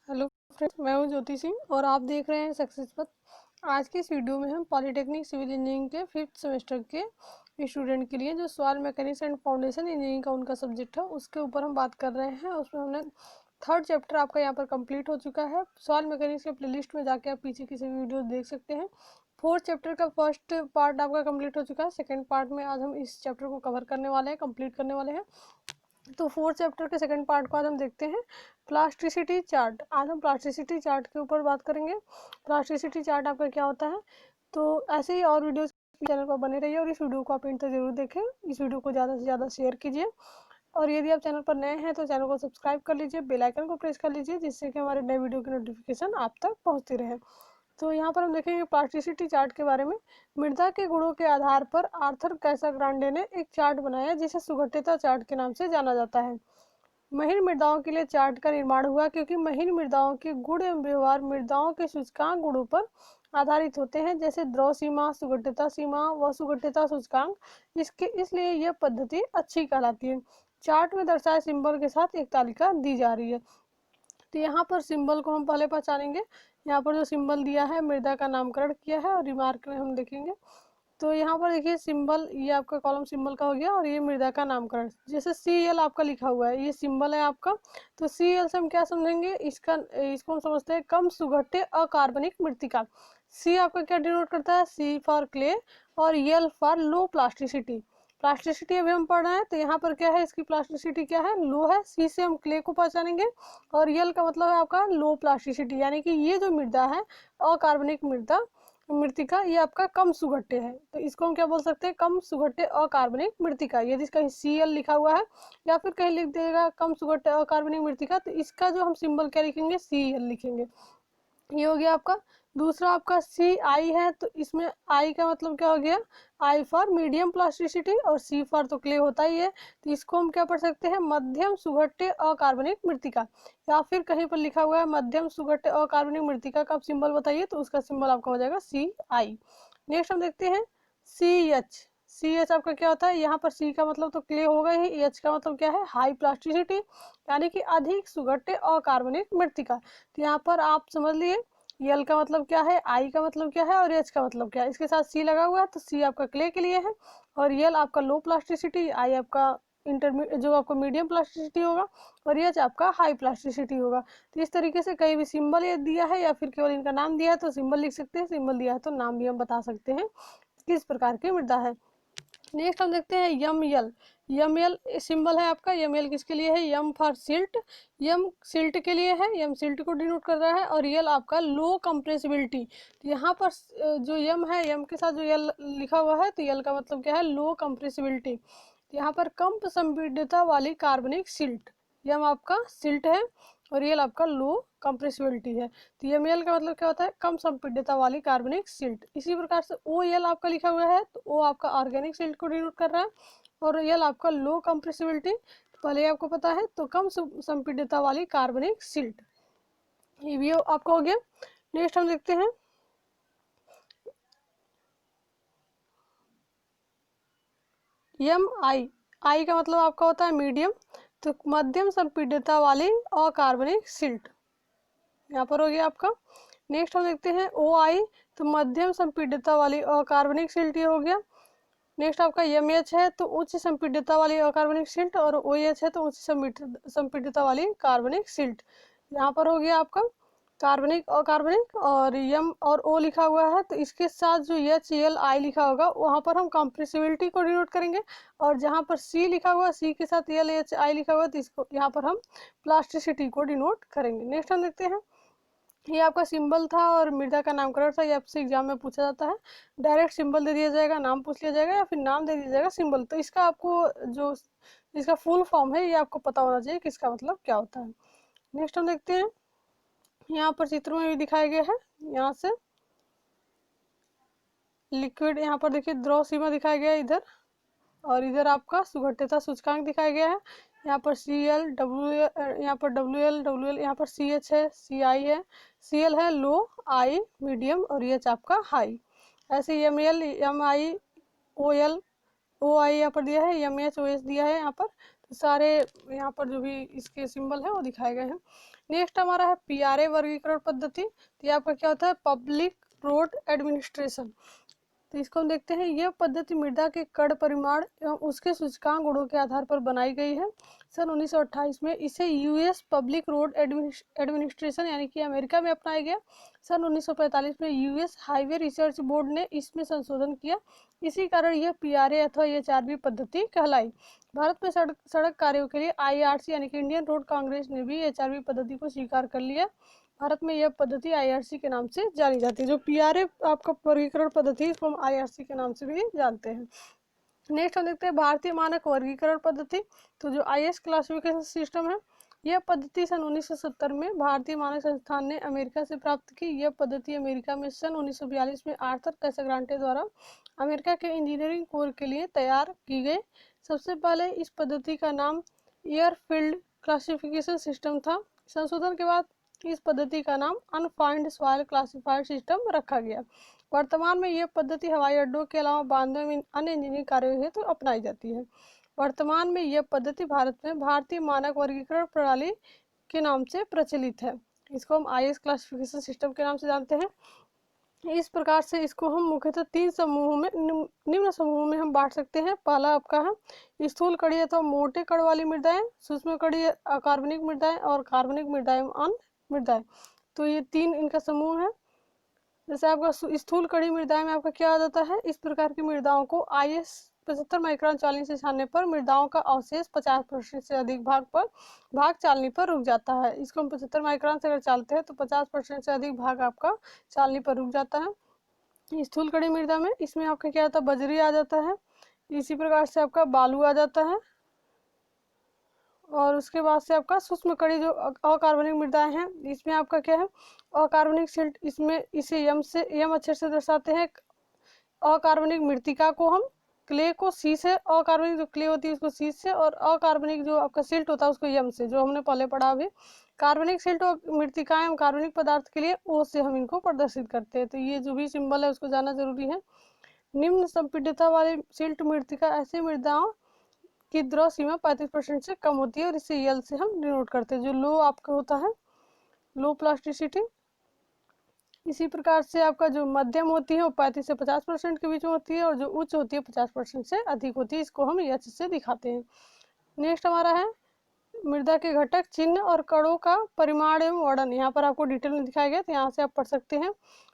Hello friends, मैं हूं ज्योति सिंह और आप देख रहे हैं सक्सेस पथ। आज के इस वीडियो में हम पॉलिटेक्निक सिविल इंजीनियरिंग के 5th सेमेस्टर के स्टूडेंट के लिए जो soil mechanics and foundation engineering का उनका सब्जेक्ट है उसके ऊपर हम बात कर रहे हैं। उसमें हमने 3rd चैप्टर आपका यहाँ पर कंप्लीट हो चुका है। सॉइल मैकेनिक्स के प्लेलिस्ट में जाके आप पीछे किसी वीडियो देख सकते हैं। 4th चैप्टर का फर्स्ट पार्ट आपका कंप्लीट हो चुका है। सेकेंड पार्ट में आज हम इस चैप्टर को कवर करने वाले हैं, कंप्लीट करने वाले हैं। तो 4th चैप्टर के सेकंड पार्ट को आज हम देखते हैं प्लास्टिसिटी चार्ट। आज हम प्लास्टिसिटी चार्ट के ऊपर बात करेंगे। प्लास्टिसिटी चार्ट आपका क्या होता है। तो ऐसे ही और वीडियोस चैनल पर बने रहिए और इस वीडियो को आप इन तक जरूर देखें। इस वीडियो को ज़्यादा से ज़्यादा शेयर कीजिए और यदि आप चैनल पर नए हैं तो चैनल को सब्सक्राइब कर लीजिए, बेल आइकन को प्रेस कर लीजिए जिससे कि हमारे नए वीडियो की नोटिफिकेशन आप तक पहुँचती रहे। तो यहाँ पर हम देखेंगे प्लास्टिसिटी चार्ट के बारे में। मृदा के गुणों के आधार पर आर्थर कैसाग्रांडे ने एक चार्ट बनाया जिसे सुगठिता चार्ट के नाम से जाना जाता है। महीन मृदाओं के लिए चार्ट का निर्माण हुआ क्योंकि महीन मृदाओं के गुण एवं व्यवहार मृदाओं के सूचकांक गुणों पर आधारित होते हैं, जैसे द्रव सीमा, सुगठिता सीमा व सुगठिता सूचकांक। इसलिए यह पद्धति अच्छी कहलाती है। चार्ट में दर्शाए सिंबल के साथ एक तालिका दी जा रही है। तो यहाँ पर सिंबल को हम पहले पहचानेंगे। यहाँ पर जो सिंबल दिया है मृदा का नामकरण किया है और रिमार्क में हम देखेंगे। तो यहाँ पर देखिए सिंबल, ये आपका कॉलम सिंबल का हो गया और ये मृदा का नामकरण। जैसे CL आपका लिखा हुआ है, ये सिंबल है आपका। तो CL से हम क्या समझेंगे, इसको हम समझते हैं कम सुगठित अकार्बनिक मृतिका। C आपका क्या डिनोट करता है, C फॉर क्ले और L for low plasticity. Plasticity अभी हम पढ़ रहे हैं तो यहाँ पर क्या है, इसकी प्लास्टिसिटी क्या है, लो है। C से हम क्ले को पहचानेंगे और L का मतलब है आपका लो प्लास्टिसिटी, यानी कि ये जो मृदा है अकार्बनिक मृतिका, ये आपका कम सुगठ्य है। तो इसको हम क्या बोल सकते हैं, कम सुगठ्य अकार्बनिक मृतिका। यदि इसका CL लिखा हुआ है या फिर कहीं लिख देगा कम सुगठ्य अकार्बनिक मृतिका, तो इसका जो हम सिंबल क्या लिखेंगे, CL लिखेंगे। ये हो गया आपका। दूसरा आपका CI है, तो इसमें I का मतलब क्या हो गया, I फॉर मीडियम प्लास्टिसिटी और C फॉर तो क्ले होता ही है। तो इसको हम क्या पढ़ सकते हैं, मध्यम सुगठ्य अकार्बनिक मृतिका। या फिर कहीं पर लिखा हुआ है मध्यम सुगठ्य अकार्बनिक मृतिका का आप सिंबल बताइए, तो उसका सिंबल आपका हो जाएगा CI। नेक्स्ट हम देखते हैं CH। CH आपका क्या होता है, यहाँ पर C का मतलब तो क्ले होगा ही, H का मतलब क्या है, हाई प्लास्टिसिटी, यानी कि अधिक सुगठ्य अकार्बनिक मृतिका। तो यहाँ पर आप समझ लिए L का मतलब क्या है, I का मतलब क्या है और H का मतलब क्या है। इसके साथ C लगा हुआ है तो C आपका क्ले के लिए है और L आपका लो प्लास्टिसिटी, I आपका इंटरमीडिएट जो आपको मीडियम प्लास्टिसिटी होगा और H आपका हाई प्लास्टिसिटी होगा। तो इस तरीके से कहीं भी सिंबल ये दिया है या फिर केवल इनका नाम दिया है तो सिंबल लिख सकते हैं, सिंबल दिया है तो नाम भी हम बता सकते हैं किस प्रकार की मृदा है। नेक्स्ट हम देखते हैं ML। ML सिंबल है आपका, ML किसके लिए है, M for silt. M silt के लिए है, M सिल्ट को डिनोट कर रहा है और L आपका लो कंप्रेसिबिलिटी। तो यहाँ पर जो M है, M के साथ जो L लिखा हुआ है तो L का मतलब क्या है, लो कंप्रेसिबिलिटी। तो यहाँ पर कम संपीड्यता वाली कार्बनिक सिल्ट, M आपका सिल्ट है और L आपका लो कंप्रेसिबिलिटी है। तो ML का मतलब क्या होता है, कम संपीड्यता वाली कार्बनिक सिल्ट। इसी प्रकार से OL आपका लिखा हुआ है तो O आपका ऑर्गेनिक सिल्ट को डिनोट कर रहा है और L आपका लो कंप्रेसिबिलिटी, पहले आपको पता है, तो कम संपीड्यता वाली कार्बनिक सिल्ट। ये भी आपका हो गया। नेक्स्ट हम देखते हैं I का मतलब आपका होता है मीडियम, तो मध्यम संपीड्यता वाली अकार्बनिक सिल्ट यहाँ पर हो गया आपका। नेक्स्ट हम देखते हैं OI, तो मध्यम संपीड्यता वाली अकार्बनिक सिल्ट ये हो गया। नेक्स्ट आपका MH है तो उच्च संपीड्यता वाली अकार्बनिक सिल्ट और OH है तो उच्च संपीड्यता वाली कार्बनिक सिल्ट। यहाँ पर हो गया आपका कार्बनिक अकार्बनिक और M और O लिखा हुआ है तो इसके साथ जो HLI लिखा होगा वहाँ पर हम कंप्रेसिबिलिटी को डिनोट करेंगे और जहाँ पर C लिखा हुआ, C के साथ LHI लिखा हुआ तो इसको यहाँ पर हम प्लास्टिसिटी को डिनोट करेंगे। नेक्स्ट हम देखते हैं, ये आपका सिंबल था और मृदा का नामकरण था, ये आपसे एग्जाम में पूछा जाता है। डायरेक्ट सिंबल दे दिया जाएगा, नाम पूछ लिया जाएगा या फिर नाम दे दिया जाएगा सिंबल। तो इसका आपको जो इसका फुल फॉर्म है ये आपको पता होना चाहिए कि इसका मतलब क्या होता है। नेक्स्ट हम देखते हैं, यहाँ पर चित्र में भी दिखाया गया है, यहाँ से लिक्विड, यहाँ पर देखिए द्रव सीमा दिखाया गया है इधर और इधर आपका सुगठिता सूचकांक दिखाया गया है। यहाँ पर CL WL, यहाँ पर WL, यहाँ पर CH है, CI है, CL है लो, I मीडियम और H आपका हाई। ऐसे ML MI OL OI यहाँ पर दिया है, MH OH दिया है यहाँ पर। तो सारे यहाँ पर जो भी इसके सिंबल है वो दिखाए गए हैं। नेक्स्ट हमारा है PRA वर्गीकरण पद्धति। तो ये आपका क्या होता है, पब्लिक रोड एडमिनिस्ट्रेशन। तो इसको हम देखते हैं। यह पद्धति मृदा के कण परिमाण एवं उसके सूचकांक गुणों के आधार पर बनाई गई है। सन 1928 में इसे US पब्लिक रोड एडमिनिस्ट्रेशन यानी कि अमेरिका में अपनाया गया। सन 1945 में US हाईवे रिसर्च बोर्ड ने इसमें संशोधन किया। इसी कारण यह PRA अथवा HRB पद्धति कहलाई। भारत में सड़क कार्यों के लिए IRC यानी कि इंडियन रोड कांग्रेस ने भी HRB पद्धति को स्वीकार कर लिया। भारत में यह पद्धति IRC के नाम से जानी जाती है। जो PRA आपका वर्गीकरण पद्धति है, इसको हम IRC के नाम से भी जानते हैं। नेक्स्ट हम देखते हैं भारतीय मानक वर्गीकरण पद्धति। तो जो IS क्लासिफिकेशन सिस्टम है, यह पद्धति सन 1970 में भारतीय मानक संस्थान ने अमेरिका से प्राप्त की। यह पद्धति अमेरिका में सन 1942 में आर्थर कैसाग्रांटे द्वारा अमेरिका के इंजीनियरिंग कोर के लिए तैयार की गई। सबसे पहले इस पद्धति का नाम एयरफील्ड क्लासिफिकेशन सिस्टम था। संशोधन के बाद इस पद्धति का नाम अनफाइंड सॉइल क्लासिफाइड सिस्टम रखा गया। वर्तमान में यह पद्धति हवाई अड्डों के अलावा बांधों में अन्य इंजीनियरिंग कार्यों हेतु अपनाई जाती है। वर्तमान में यह पद्धति भारत में भारतीय मानक वर्गीकरण प्रणाली के नाम से प्रचलित है। इसको हम IS क्लासिफिकेशन सिस्टम के नाम से जानते हैं। इस प्रकार से इसको हम मुख्यतः 3 समूहों में, निम्न समूहों में हम बांट सकते हैं। पहला आपका है स्थूल कड़ी अथवा मोटे कण वाली मृदाएं, सूक्ष्म कड़ी अकार्बनिक मृदाएं और कार्बनिक मृदाएं अन्य मृदाएं। तो ये 3 इनका समूह है। जैसे आपका स्थूल कड़ी मृदाएं में आपका क्या आ जाता है, इस प्रकार की मृदाओं को IS 75 माइक्रोन चालनी से छानने पर मृदाओं का अवशेष 50% से अधिक भाग चालनी पर रुक जाता है। इसको हम 75 माइक्रोन से अगर चालते हैं तो 50% से अधिक भाग आपका चालनी पर रुक जाता है। स्थूल कड़ी मृदा में इसमें आपका क्या आता है, बजरी आ जाता है। इसी प्रकार से आपका बालू आ जाता है। और उसके बाद से आपका सूक्ष्म कड़ी जो अकार्बनिक मृदाएं हैं, इसमें आपका क्या है, अकार्बनिक सिल्ट। इसमें इसे यम अक्षर से दर्शाते हैं। अकार्बनिक मृतिका को हम क्ले को सी से, अकार्बनिक जो क्ले होती है उसको सी से, और अकार्बनिक जो आपका सिल्ट होता है उसको यम से, जो हमने पहले पढ़ा अभी। कार्बनिक सिल्ट और मृतिकाएं कार्बनिक पदार्थ के लिए ओ से हम इनको प्रदर्शित करते हैं। तो ये जो भी सिंबल है उसको जानना जरूरी है। निम्न संपीडितता वाली सिल्ट मृतिका ऐसी मृदाओं की द्रव सीमा 35% से कम होती है और इसे यल से हम डिनोट करते हैं। जो लो आपका होता है, लो प्लास्टिसिटी। इसी प्रकार से आपका जो मध्यम होती है वो 35 से 50% के बीच में होती है, और जो उच्च होती है 50% से अधिक होती है। इसको हम एच से दिखाते हैं। नेक्स्ट हमारा है मृदा के घटक, चिन्ह और कणों का परिमाण एवं वर्णन। यहाँ पर आपको डिटेल में दिखाया गया, तो यहाँ से आप पढ़ सकते हैं।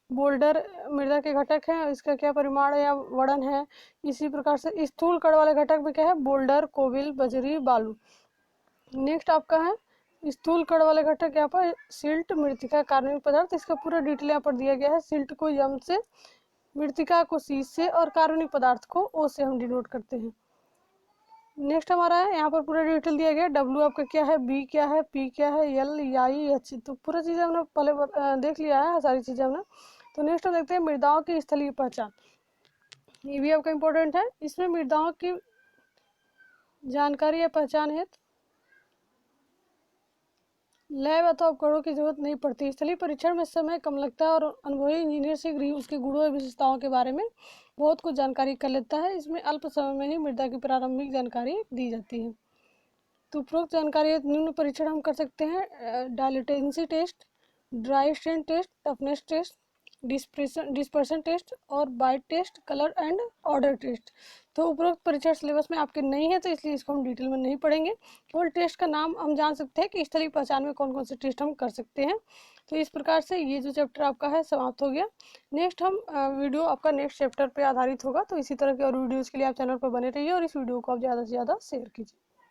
बोल्डर मृदा के घटक है, इसका क्या परिमाण या वर्णन है। इसी प्रकार से स्थूल कण वाले घटक में क्या है, बोल्डर, कोबिल, बजरी, बालू। नेक्स्ट आपका है स्थूल कण वाले घटक, यहाँ पर सिल्ट, मृतिका, कार्बनिक पदार्थ। इसका पूरा डिटेल यहाँ पर दिया गया है। सिल्ट को यम से, मृतिका को सी से, और कार्बनिक पदार्थ को ओ से हम डिनोट करते हैं। नेक्स्ट हमारा है, यहाँ पर पूरा डिटेल दिया गया। W आपका क्या है, B क्या है, P क्या है, L, I, H। तो पूरा चीज़ हमने पहले देख लिया है, सारी चीज़ें हमने। तो नेक्स्ट हम देखते हैं मृदाओं की स्थलीय पहचान। ये भी आपका इम्पोर्टेंट है। इसमें मृदाओं की जानकारी या पहचान है लैब अथवा उपकरणों की जरूरत नहीं पड़ती। स्थलीय परीक्षण में समय कम लगता है और अनुभवी इंजीनियर शीघ्र ही उसके गुणों और विशेषताओं के बारे में बहुत कुछ जानकारी कर लेता है। इसमें अल्प समय में ही मृदा की प्रारंभिक जानकारी दी जाती है। तो उपरोक्त जानकारी निम्न परीक्षण हम कर सकते हैं: dilatancy test, dry strength test, toughness test, dispersion test और bite test, colour and odour test. तो उपरोक्त परीक्षण सिलेबस में आपके नहीं है, तो इसलिए इसको हम डिटेल में नहीं पढ़ेंगे। केवल टेस्ट का नाम हम जान सकते हैं कि स्थलीय पहचान में कौन कौन से टेस्ट हम कर सकते हैं। तो इस प्रकार से ये जो चैप्टर आपका है समाप्त हो गया। नेक्स्ट हम वीडियो आपका नेक्स्ट चैप्टर पे आधारित होगा। तो इसी तरह के और वीडियोज़ के लिए आप चैनल पर बने रहिए और इस वीडियो को आप ज़्यादा से ज़्यादा शेयर कीजिए।